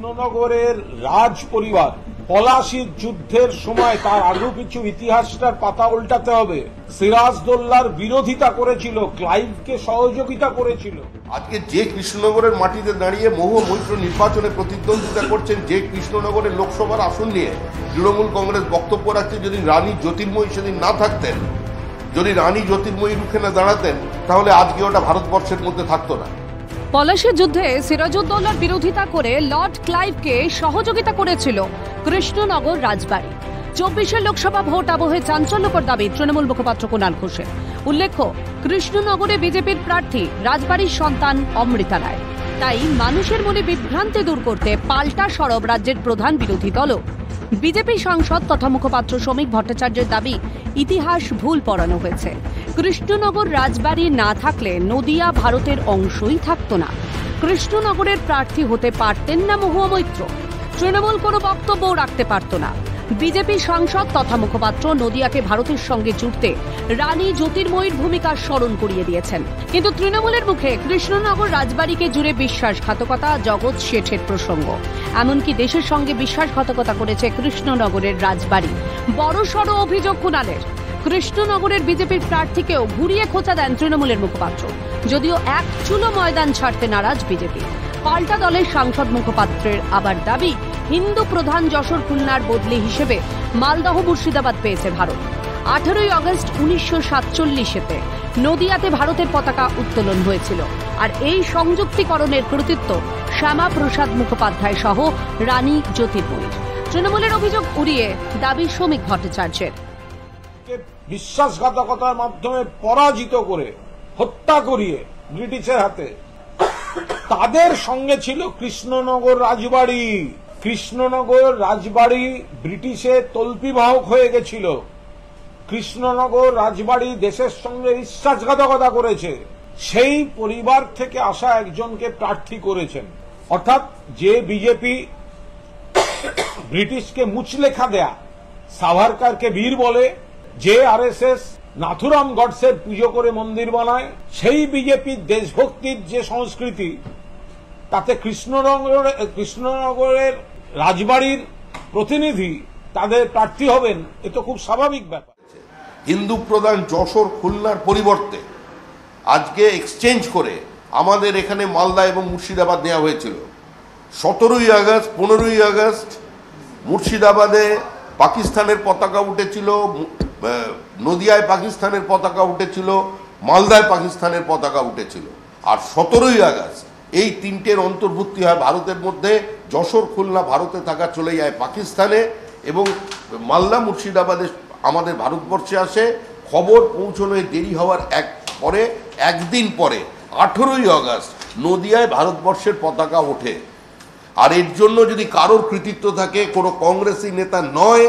কৃষ্ণনগরের রাজ পরিবার পলাশীর যুদ্ধের সময় তার আরো কিছু ইতিহাসটার পাতা উল্টাতে হবে। সিরাজদৌল্লার বিরোধিতা করেছিল, ক্লাইভকে সহযোগিতা করেছিল। আজকে যে কৃষ্ণনগরের মাটিতে দাঁড়িয়ে মহুয়া মৈত্র নির্বাচনে প্রতিদ্বন্দ্বিতা করছেন, যে কৃষ্ণনগরের লোকসভার আসন নিয়ে তৃণমূল কংগ্রেস বক্তব্য রাখছে, যদি রানী জ্যোতির্ময়ী সেদিন না থাকতেন, যদি রানী জ্যোতির্ময়ী রুখে না দাঁড়াতেন, তাহলে আজকে ওটা ভারতবর্ষের মধ্যে থাকতো না। পলাশীর যুদ্ধে সিরাজউদ্দৌলার বিরোধিতা করে লর্ড ক্লাইভকে সহযোগিতা করেছিল কৃষ্ণনগর রাজবাড়ী। 24 লোকসভা ভোট আবহে চাঞ্চল্যকর দাবি তৃণমূল মুখপাত্র কুণাল ঘোষের। উল্লেখ্য, কৃষ্ণনগরে বিজেপির প্রার্থী রাজবাড়ির সন্তান অমৃতা রায়। তাই মানুষের মনে বিভ্রান্তি দূর করতে পাল্টা সরব রাজ্যের প্রধান বিরোধী দলও। বিজেপি সাংসদ তথা মুখপাত্র শ্রমিক ভট্টাচার্যের দাবি, ইতিহাস ভুল পড়ানো হয়েছে। কৃষ্ণনগর রাজবাড়ি না থাকলে নদিয়া ভারতের অংশই থাকতো না। কৃষ্ণনগরের প্রার্থী হতে পারতেন না মহুয়া মৈত্র। তৃণমূল কোনো বক্তব্যও রাখতে পারত না। বিজেপি সাংসদ তথা মুখপাত্র নদিয়াকে ভারতের সঙ্গে জুড়তে রানী জ্যোতির্ময়ীর ভূমিকা স্মরণ করিয়ে দিয়েছেন। কিন্তু তৃণমূলের মুখে কৃষ্ণনগর রাজবাড়িকে জুড়ে বিশ্বাসঘাতকতা, জগৎ শেঠের প্রসঙ্গ। এমনকি দেশের সঙ্গে বিশ্বাসঘাতকতা করেছে কৃষ্ণনগরের রাজবাড়ি। বড়সড় অভিযোগ কুণালের। কৃষ্ণনগরের বিজেপির প্রার্থীকেও ঘুরিয়ে খোঁচা দেন তৃণমূলের মুখপাত্র। যদিও এক চুলো ময়দান ছাড়তে নারাজ বিজেপি। পাল্টা দলের সাংসদ মুখপাত্রের আবার দাবি, হিন্দু প্রধান যশোর খুলনার বদলি হিসেবে মালদহ মুর্শিদাবাদ পেয়েছে ভারত। 18 আগস্ট 1947-এ নদিয়াতে ভারতের পতাকা উত্তোলন হয়েছিল। আর এই সংযুক্তিকরণের কৃতিত্ব শ্যামা প্রসাদ মুখোপাধ্যায় সহ রানী জ্যোতির্ময়ীর। তৃণমূলের অভিযোগ উড়িয়ে দাবি শ্রমিক ভট্টাচার্যের। বিশ্বাসঘাতকতার মাধ্যমে পরাজিত করে হত্যা করিয়ে ব্রিটিশের হাতে তাদের সঙ্গে ছিল কৃষ্ণনগর রাজবাড়ি। কৃষ্ণনগর রাজবাড়ি ব্রিটিশের তল্পিবাহক হয়ে গেছিল। কৃষ্ণনগর রাজবাড়ি দেশের সঙ্গে বিশ্বাসঘাতকতা করেছে। সেই পরিবার থেকে আসা একজনকে প্রার্থী করেছেন। অর্থাৎ যে বিজেপি ব্রিটিশকে মুচলেখা দেয়া, সাভারকারকে বীর বলে, যে আরএসএস নাথুরাম গডসের পুজো করে মন্দির বানায়, সেই বিজেপির দেশভক্তির যে সংস্কৃতি, তাতে কৃষ্ণনগরের রাজবাড়ির প্রতিনিধি তাদের প্রার্থী হবেন, এ তো খুব স্বাভাবিক ব্যাপার। হিন্দু প্রধান যশোর খুলনার পরিবর্তে আজকে এক্সচেঞ্জ করে আমাদের এখানে মালদা এবং মুর্শিদাবাদ নেওয়া হয়েছিল। 17ই আগস্ট, 15ই আগস্ট মুর্শিদাবাদে পাকিস্তানের পতাকা উঠেছিল, নদিয়ায় পাকিস্তানের পতাকা উঠেছিল, মালদায় পাকিস্তানের পতাকা উঠেছিল। আর 17ই আগস্ট এই তিনটের অন্তর্ভুক্তি হয় ভারতের মধ্যে। যশোর খুলনা ভারতে থাকা চলে যায় পাকিস্তানে, এবং মালদা মুর্শিদাবাদে আমাদের ভারতবর্ষে আসে। খবর পৌঁছানোয় দেরি হওয়ার একদিন পরে 18ই আগস্ট নদিয়ায় ভারতবর্ষের পতাকা ওঠে। আর এর জন্য যদি কারোর কৃতিত্ব থাকে, কোনো কংগ্রেসি নেতা নয়,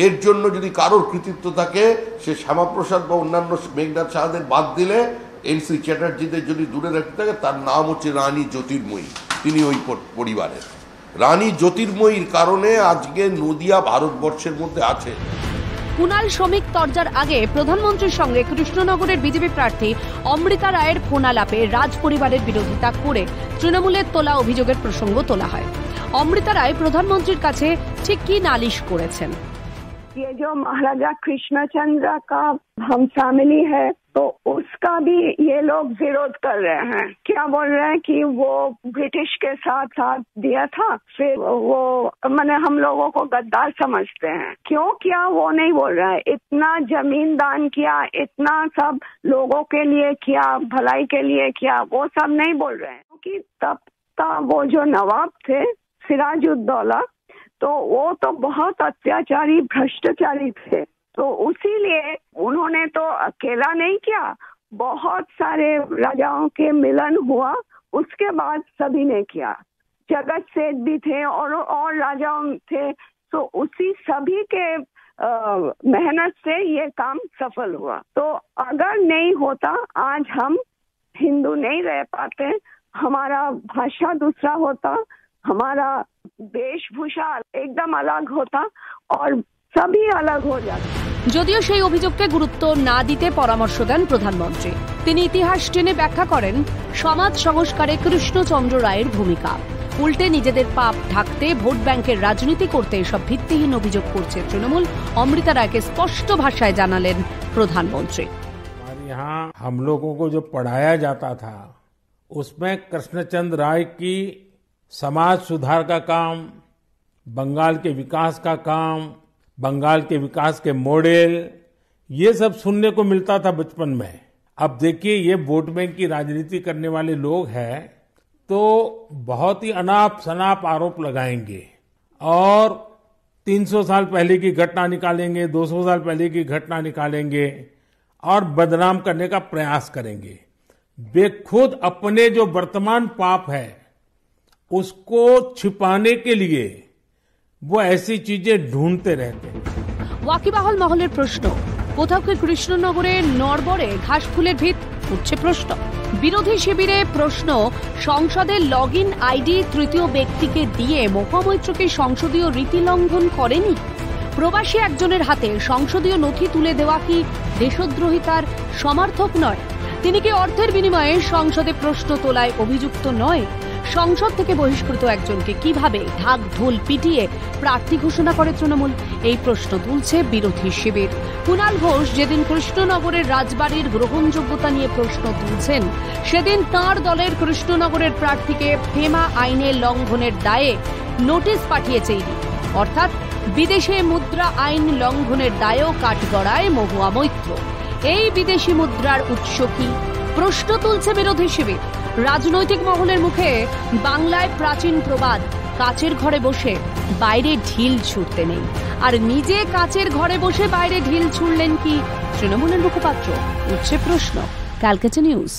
এর জন্য যদি কারোর কৃতিত্ব থাকে, সে শ্যামাপ্রসাদ বা অন্যান্য মেঘনাথ সাহাদের বাদ দিলে এনসি চ্যাটার্জিদের যদি দূরে রাখতে থাকে, তার নাম হচ্ছে রানী জ্যোতির্ময়ী। তিনি ওই পরিবারের রানী জ্যোতির্ময়ীর কারণে আজকে নদিয়া ভারতবর্ষের মধ্যে আছে। কুণাল শ্রমিক তরজার আগে প্রধানমন্ত্রীর সঙ্গে কৃষ্ণনগরের বিজেপি প্রার্থী অমৃতা রায়ের ফোনালাপে রাজ পরিবারের বিরোধিতা করে তৃণমূলের তোলা অভিযোগের প্রসঙ্গ তোলা হয়। অমৃতা রায় প্রধানমন্ত্রীর কাছে ঠিক কি নালিশ করেছেন? ये जो महाराजा कृष्णचंद्र का हम फैमिली है, तो उसका भी ये लोग विरोध कर रहे हैं। क्या बोल रहे हैं कि वो ब्रिटिश के साथ दिया था, फिर वो मैंने हम लोगों को गद्दार समझते हैं। क्यों किया वो नहीं बोल रहे हैं। इतना जमीन दान किया, इतना सब लोगों के लिए किया, भलाई के लिए किया, वो सब नहीं बोल रहे हैं। क्योंकि तब का वो जो नवाब थे सिराजुद्दौला, तो वो तो बहुत अत्याचारी भ्रष्टाचारी थे। तो उसीलिए उन्होंने तो अकेला नहीं किया, बहुत सारे राजाओं के मिलन हुआ, उसके बाद सभी ने किया। जगत सेठ भी थे और राजाओं थे। तो उसी सभी के मेहनत से ये काम सफल हुआ। तो अगर नहीं होता, आज हम हिंदू नहीं रह पाते, हमारा भाषा दूसरा होता, हमारा वेशभूषा एकदम अलग होता और सभी अलग हो जाते। যদিও সেই অভিযোগকে গুরুত্ব না দিতে পরামর্শ দেন প্রধানমন্ত্রী। তিনি ইতিহাস টেনে ব্যাখ্যা করেন সমাজ সংস্কারে কৃষ্ণচন্দ্র রায়ের ভূমিকা। উল্টে নিজেদের পাপ ঢাকতে ভোট ব্যাংকের রাজনীতি করতে এসব ভিত্তিহীন অভিযোগ করছে তৃণমূল। অমৃতা রায়কে স্পষ্ট ভাষায় জানালেন প্রধানমন্ত্রী। यहाँ हम लोगों को जो पढ़ाया जाता था उसमें कृष्णचंद्र राय की समाज सुधार का काम, बंगाल के विकास का काम, बंगाल के विकास के मॉडल, ये सब सुनने को मिलता था बचपन में। अब देखिए ये वोट बैंक की राजनीति करने वाले लोग हैं तो बहुत ही अनाप शनाप आरोप लगाएंगे और 300 साल पहले की घटना निकालेंगे, 200 साल पहले की घटना निकालेंगे और बदनाम करने का प्रयास करेंगे। वे खुद अपने जो वर्तमान पाप है उसको छिपाने के लिए वो ऐसी चीजें ढूंढते रहते हैं। ওয়াকিবহাল মহলের প্রশ্ন, কোথাও কি কৃষ্ণনগরে নড়বড়ে ঘাস ফুলের ভিত? উঠছে প্রশ্ন। বিরোধী শিবিরে প্রশ্ন, সংসদের লগইন আইডি তৃতীয় ব্যক্তিকে দিয়ে মহামৈত্রকে সংসদীয় রীতি লঙ্ঘন করেনি? প্রবাসী একজনের হাতে সংসদীয় নথি তুলে দেওয়া কি দেশদ্রোহিতার সমার্থক নয়? তিনি কি অর্থের বিনিময়ে সংসদে প্রশ্ন তোলায় অভিযুক্ত নয়? সংসদ থেকে বহিষ্কৃত একজনকে কিভাবে ঢাক ঢোল পিটিয়ে প্রার্থী ঘোষণা করে তৃণমূল? এই প্রশ্ন তুলছে বিরোধী শিবির। কুণাল ঘোষ যেদিন কৃষ্ণনগরের রাজবাড়ির গ্রহণযোগ্যতা নিয়ে প্রশ্ন তুলছেন, সেদিন তাঁর দলের কৃষ্ণনগরের প্রার্থীকে ফেমা আইনে লঙ্ঘনের দায়ে নোটিশ পাঠিয়েছে ইডি, অর্থাৎ বিদেশে মুদ্রা আইন লঙ্ঘনের দায়েও কাঠগড়ায় মহুয়া মৈত্র। এই বিদেশি মুদ্রার উৎস কি? প্রশ্ন তুলছে বিরোধী শিবির। রাজনৈতিক মহলের মুখে বাংলায় প্রাচীন প্রবাদ, কাচের ঘরে বসে বাইরে ঢিল ছুঁড়তে নেই। আর নিজে কাচের ঘরে বসে বাইরে ঢিল ছুঁড়লেন কি তৃণমূলের মুখপাত্র? উঠছে প্রশ্ন। ক্যালকাটা নিউজ।